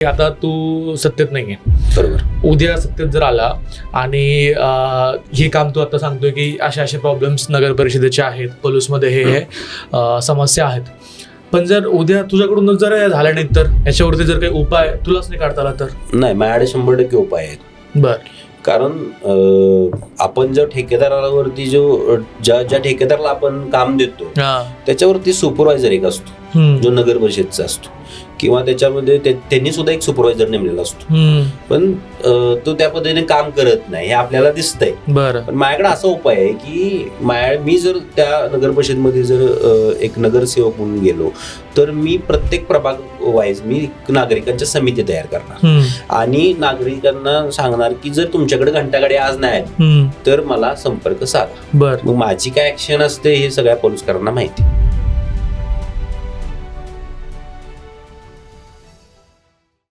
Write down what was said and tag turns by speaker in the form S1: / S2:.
S1: आता तू सत्तेत नाहीये,
S2: बरोबर.
S1: उद्या सत्तेत जर आला आणि हे काम तू आता सांगतोय की असे प्रॉब्लेम्स नगर परिषदेचे आहेत, पलूसमध्ये हे समस्या आहेत, पण जर उद्या तुझ्याकडून जर झाल्या नाहीत तर याच्यावरती जर काही उपाय तुलाच नाही काढता आला तर?
S2: नाही, माझ्याकडे 100% उपाय आहेत.
S1: बर.
S2: कारण आपण जर ठेकेदारावरती ज्या ठेकेदाराला आपण काम देतो त्याच्यावरती सुपरवायझर एक असतो जो नगर परिषदचा असतो, किंवा त्याच्यामध्ये त्यांनी सुद्धा एक सुपरवायझर नेमलेला असतो, पण तो त्या पद्धतीने काम करत नाही हे आपल्याला दिसतंय.
S1: बरं.
S2: पण माझ्याकडे असा उपाय आहे की मी जर त्या नगर परिषदमध्ये जर एक नगरसेवक म्हणून गेलो तर मी प्रत्येक प्रभाग वाईज मी नागरिकांच्या समिती तयार करणार आणि नागरिकांना सांगणार की जर तुमच्याकडे घंटागाडी आज नाही आली तर मला संपर्क साधा.
S1: बरं.
S2: मग माझी काय ऍक्शन असते हे सगळ्या पोलीसकरांना माहिती.